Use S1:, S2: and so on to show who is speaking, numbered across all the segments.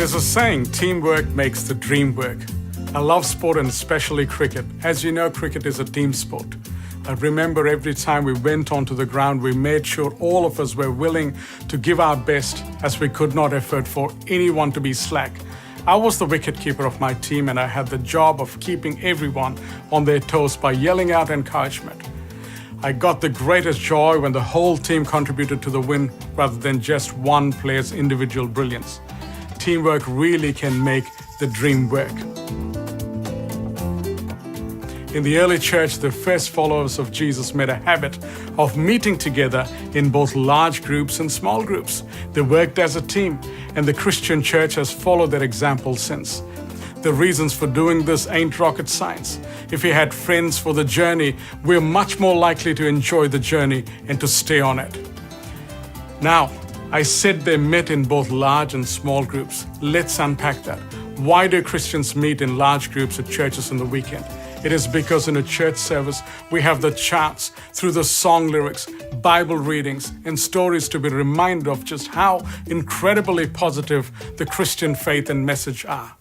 S1: There's a saying, teamwork makes the dream work. I love sport and especially cricket. As you know, cricket is a team sport. I remember every time we went onto the ground, we made sure all of us were willing to give our best, as we could not afford for anyone to be slack. I was the wicketkeeper of my team, and I had the job of keeping everyone on their toes by yelling out encouragement. I got the greatest joy when the whole team contributed to the win rather than just one player's individual brilliance. Teamwork really can make the dream work. In the early church, the first followers of Jesus made a habit of meeting together in both large groups and small groups. They worked as a team, and the Christian church has followed their example since. The reasons for doing this ain't rocket science. If we had friends for the journey, we're much more likely to enjoy the journey and to stay on it. Now, I said they met in both large and small groups. Let's unpack that. Why do Christians meet in large groups at churches on the weekend? It is because in a church service, we have the chance through the song lyrics, Bible readings, and stories to be reminded of just how incredibly positive the Christian faith and message are.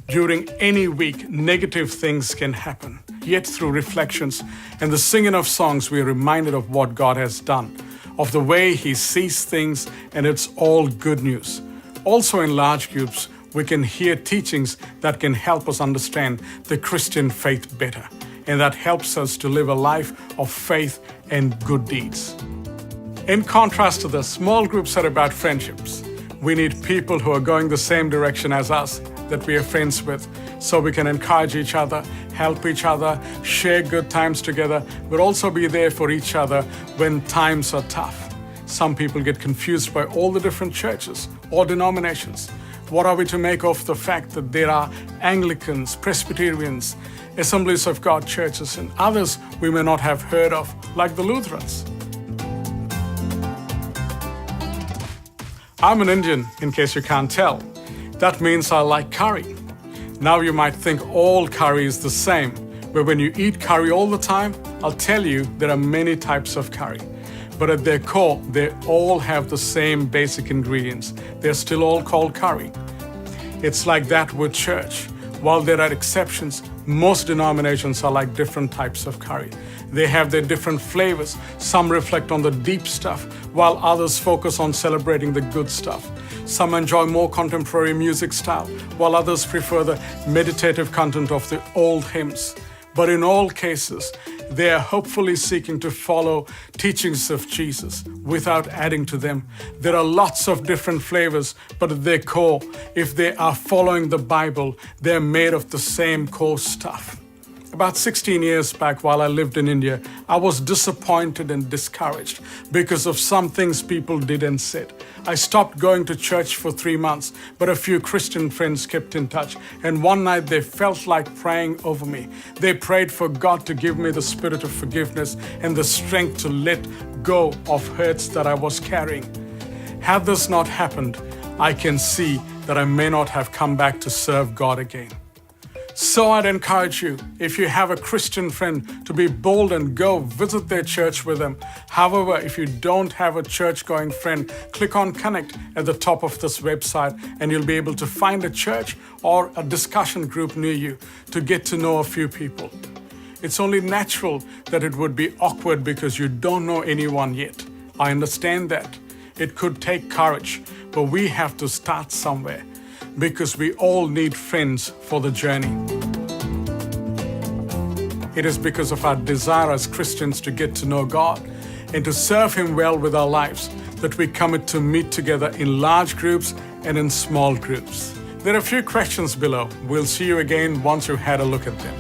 S1: During any week, negative things can happen. Yet through reflections and the singing of songs, we are reminded of what God has done, of the way He sees things, and it's all good news. Also in large groups, we can hear teachings that can help us understand the Christian faith better, and that helps us to live a life of faith and good deeds. In contrast to the small groups are about friendships. We need people who are going the same direction as us, that we are friends with, so we can encourage each other, help each other, share good times together, but also be there for each other when times are tough. Some people get confused by all the different churches or denominations. What are we to make of the fact that there are Anglicans, Presbyterians, Assemblies of God churches, and others we may not have heard of, like the Lutherans? I'm an Indian, in case you can't tell. That means I like curry. Now you might think all curry is the same, but when you eat curry all the time, I'll tell you there are many types of curry. But at their core, they all have the same basic ingredients. They're still all called curry. It's like that with church. While there are exceptions, most denominations are like different types of curry. They have their different flavors. Some reflect on the deep stuff, while others focus on celebrating the good stuff. Some enjoy more contemporary music style, while others prefer the meditative content of the old hymns. But in all cases, they are hopefully seeking to follow teachings of Jesus without adding to them. There are lots of different flavors, but at their core, if they are following the Bible, they're made of the same core stuff. About 16 years back, while I lived in India, I was disappointed and discouraged because of some things people did and said. I stopped going to church for 3 months, but a few Christian friends kept in touch, and one night they felt like praying over me. They prayed for God to give me the spirit of forgiveness and the strength to let go of hurts that I was carrying. Had this not happened, I can see that I may not have come back to serve God again. So I'd encourage you, if you have a Christian friend, to be bold and go visit their church with them. However, if you don't have a church-going friend, click on Connect at the top of this website and you'll be able to find a church or a discussion group near you to get to know a few people. It's only natural that it would be awkward because you don't know anyone yet. I understand that. It could take courage, but we have to start somewhere, because we all need friends for the journey. It is because of our desire as Christians to get to know God and to serve Him well with our lives that we commit to meet together in large groups and in small groups. There are a few questions below. We'll see you again once you've had a look at them.